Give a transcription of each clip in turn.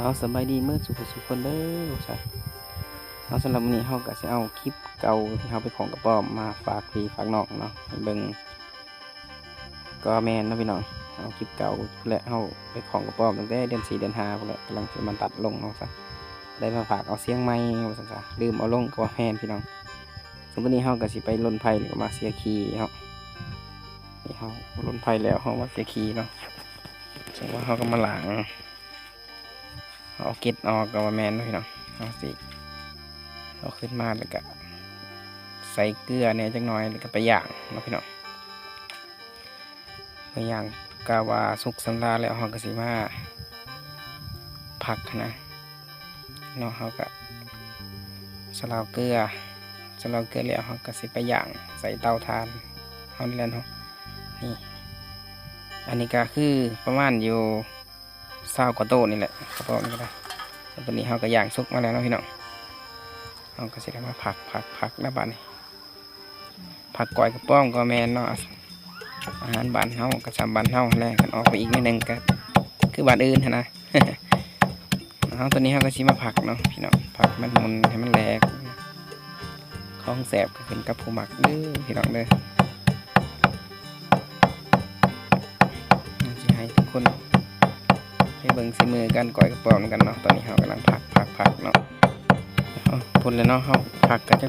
เอาสบายดีเมื่อสุขคนเด้อใช่เอาสำหรับวันนี้เราก็จะเอาคลิปเก่าที่เราไปของกระป๋อมมาฝากพี่ฝากน้องเนาะให้เบิ่งก็แมนนะพี่น้องเอาคลิปเก่าและเราไปของกระป๋อมตั้งแต่เดือน4เดือน5พวกแหละกำลังจะมันตัดลงเนาะซะได้มาฝากเอาเสียงไม้เอาซะลืมเอาลงก็ว่าแมนพี่น้องสมมตินี้เราก็สิไปลนไผ่หรือมาเสียคีย์เนาะนี่เราลนไผ่แล้วเรามาเสียคีย์เนาะจังว่าเราก็มาหลังเอาเก็ดออกกับว่าแมนพี่น้องเอาสิเอาขึ้นมาแล้วก็ใส่เกลือเนี่ยจังน้อยแล้วก็ไปย่างเนาะพี่น้องไปย่างกาว่าสุกสำราญแล้วเราก็สิมาผักนะเนาะเขาก็สลาวเกลือแล้วเขาก็สิไปย่างใส่เตาถ่านเขานี่แหละเนาะนี่อันนี้ก็คือประมาณอยู่20 กว่าโต๊ะนี่แหละกระป๋อนี่ก็ได้ตอนนี้เขาก็ย่างสุกมาแล้วเนาะพี่น้องเขาก็สิได้มาผักนะบ้านนี้ผักก้อยกระป๋อมก็แมนเนาะอาหารบ้านเฮากระซำบ้านเฮาแลกกันออกไปอีกนิดนึงก็คือบ้านอื่นนะ เอาตัวนี้เขาก็ชิมาผักเนาะพี่น้องผักมันมุนให้มันแหลกของแสบก็ขึ้นกับผู้หมักเด้อพี่น้องเด้อจะให้ทุกคนให้เบิ่งสีมือกันก่อยกระป๋อมกันเนาะตอนนี้เขากำลังผักเนาะพูดเลยเนาะเขาผักก็จะ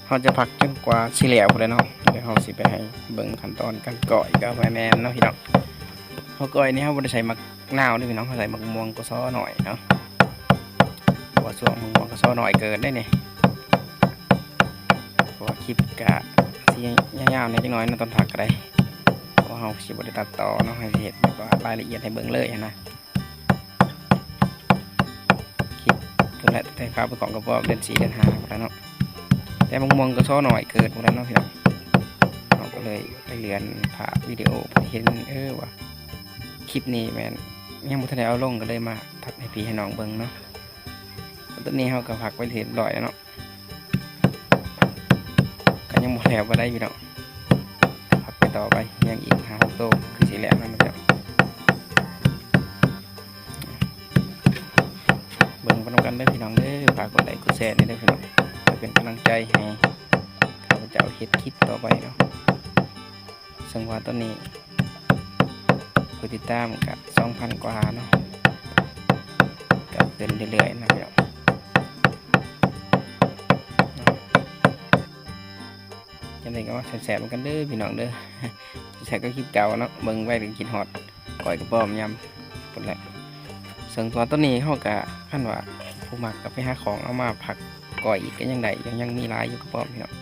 เขาจะผักจนกว่าสิเหลวพูดเลยเนาะเดี๋ยวเขาสิไปให้เบิ่งขั้นตอนการก่อยก็แมนเนาะพี่น้องเขาก่อยนี่เขาไม่ได้ใส่มักนาวด้วยพี่น้องเขาใส่มักม่วงก็ซ้อหน่อยเนาะว่าช่วงมักม่วงก็ซ้อหน่อยเกินได้เนี่ยเพราะว่าคลิปกะที่ยาวๆในจังน้อยนะตอนผักอะไรเพราะเขาสิบได้ตัดต่อเนาะให้เห็นแบบว่ารายละเอียดให้เบิ่งเลยนะคลิปตัวแรกแต่ข้าวไปของกระป๋อมเดือน4เดือน5แล้วเนาะแต่มักม่วงก็ซ้อหน่อยเกินหมดแล้วเนาะพี่น้องเราก็เลยไปเรียนผ่าวิดีโอเห็นว่าคลิปนี้แมนยังบุตรได้เอาลงก็เลยมาทักให้พี่ให้น้องเบิ่งเนาะตอนนี้เขาก็ผักไว้เรียบร้อยแล้วเนาะก็ยังหมดแล้วก็ได้พี่น้องผักไปต่อไปยังอีก5-6 โต๊ะคือสีแหลมนั่นนะครับเบิ่งกันกันได้พี่น้องเด้อฝากกดไลค์กดแชร์นี่ได้พี่น้องเป็นกำลังใจให้ข้าพเจ้าเฮ็ดคลิปต่อไปเนาะซึ่งว่าตอนนี้ผู้ติดตามกับ 2,000 กว่าเนาะกับเดินเรื่อยๆนะพี่น้องจะได้ก็ว่าแสบๆกันเด้อพี่น้องเด้อแสบก็คลิปเก่าเนาะเบิ่งไว้ถึงกินฮอดก่อยกระป๋อมยำปุ่นแหละซึ่งตอนต้นนี้เขาก็ขั้นว่าผู้มักกับไปหาของเอามาผักก่อยอีกก็ยังได้ยังมีหลายอยู่กระป๋อมพี่น้อง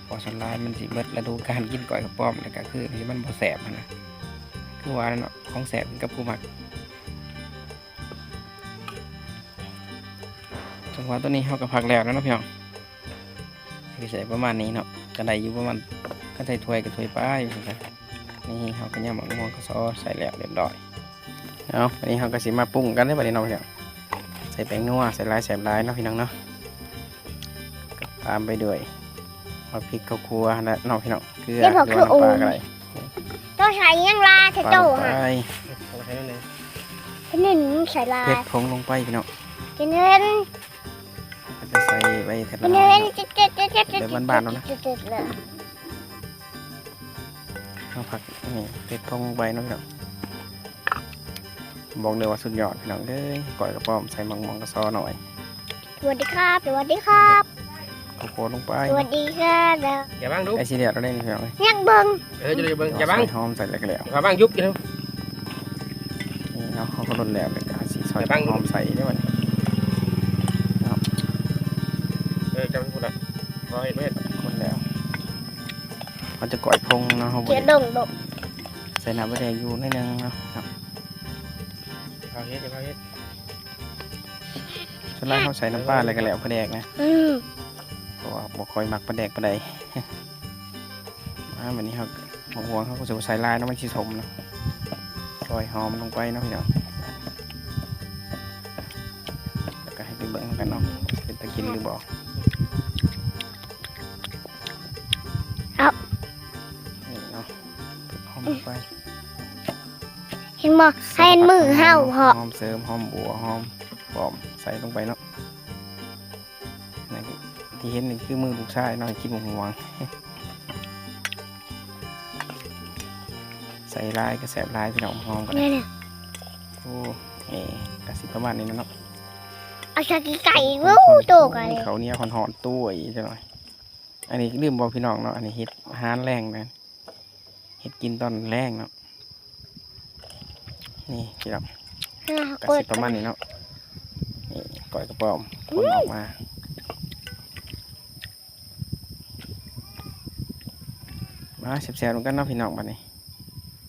พอส่วนหลายมันสิเบิดฤดูการกินก่อยกระป๋อมแล้วก็คือที่มันบ่แสบนะคือว่าเนาะของแสบกับผู้หมักจังหวะตัวนี้เขากับผักแล้วนะพี่น้องใส่ประมาณนี้เนาะกระไดอยู่ประมาณก็ใส่ถ้วยกับถ้วยป้ายนี่เขาก็ย่ำหมักม่วงก็ซอใส่แล้วเรียบร้อยเอาวันนี้เขาก็สิมาปรุงกันได้ประเดี๋ยวเนาะพี่น้องใส่แป้งนัวใส่ลายแสบลายเนาะพี่น้องเนาะตามไปด้วยเอาพริกข้าวคั่วนะเนาะพี่น้องเกลือน้ำปลาอะไรต้องใช้ยังลาเถอะเจ้าค่ะ ใส่นั่นเลย พี่หนึ่งใส่ลา เผ็ดผงลงไปพี่น้อง พี่หนึ่ง ก็จะใส่ใบกระ พี่ ดา หนึ่ง ษ เจ็ดบ้านๆแล้วนะเอาผักนี่เผ็ดผงใบน้องพี่น้องบอกเลยว่าสุดยอดพี่น้องเด้ยก่อยกระป๋อมใส่มังมองกระซอหน่อย สวัสดีครับสวัสดีครับ โคลงไป สวัสดีครับ อย่าบ้างลุก ไอ้สีเหลืองเราได้พี่น้อง ยักเบิ้ง จะได้เบิ่งอย่าบ้าง ใส่หอมใส่อะไรกันแล้ว อย่าบ้างยุบกัน นี่เนาะเขาก็ลดแล้วเลยก็สีซอย อย่าบัง หอมใส่ได้ไหม จำพูดละร้อยเมตร คนแล้วมันจะก่อยพงเนาะเขา เจียดงดก ใส่น้ำใบแดงอยู่นิดนึงเนาะ พาเฮ็ดพาเฮ็ด ส่วนแรกเขาใส่น้ำปลาอะไรกันแล้วปลาแดกนะ เพราะว่าบ่ค่อยมักปลาแดกปลาใด วันนี้เขาหัวเขาก็จะใส่ลายน้ำมันชีสมเนาะซอยหอมลงไปเนาะพี่น้องแล้วก็ให้ไปเบิ่งกันเนาะเป็นตะกินหรือบ่นี่เนาะหอมลงไป เห็นบ่ให้ ให้มือเห่าเหาะ หอมเสริมหอมบัวหอมปอมใส่ลงไปเนาะนี่ที่เห็นนี่คือมือลูกชายเนาะกินหมูหวง ใส่ลายกระแสบลายพี่น้องหอมกัน เนี่ย โอ้นี่กระสิประมาณนี้นะเนาะ เอาชากิไก่วู้โตกันเลย เขาเนี่ยหอนๆตู้อีกจังหน่อยอันนี้ลืมบอกพี่น้องเนาะอันนี้เห็ดอาหารแรงนะเห็ดกินตอนแรงเนาะนี่พี่น้องกระสิประมาณนี้เนาะนี่ก้อยกระป๋อมพ่นออกมาแซ่บๆเหมือนกันเนาะพี่น้องบัดนี้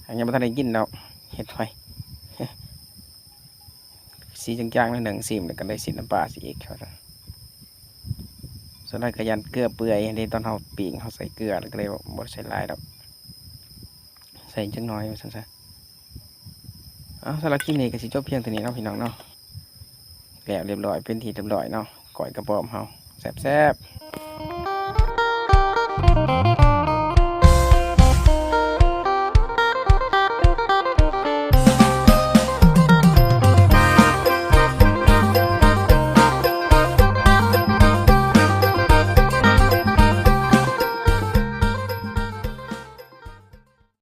อันนี้บ่ทันได้กินดอกเห็ดไฟ สีจางๆแล้วหนึ่งสีมแล้วก็ได้สีน้ำปลาสีอีกครับส่วนนั้นก็ยันเกลือเปื่อยในตอนเราปีกเขาใส่เกลือแล้วก็เลยบดใส่ลายดอกใส่จังน้อยสั่นซะสำหรับคลิปนี้ก็สิจบเพียงเท่านี้เนาะพี่น้องเนาะแล้วเรียบร้อยเป็นที่เรียบร้อยเนาะก้อยกระป๋อมเฮาแซ่บๆ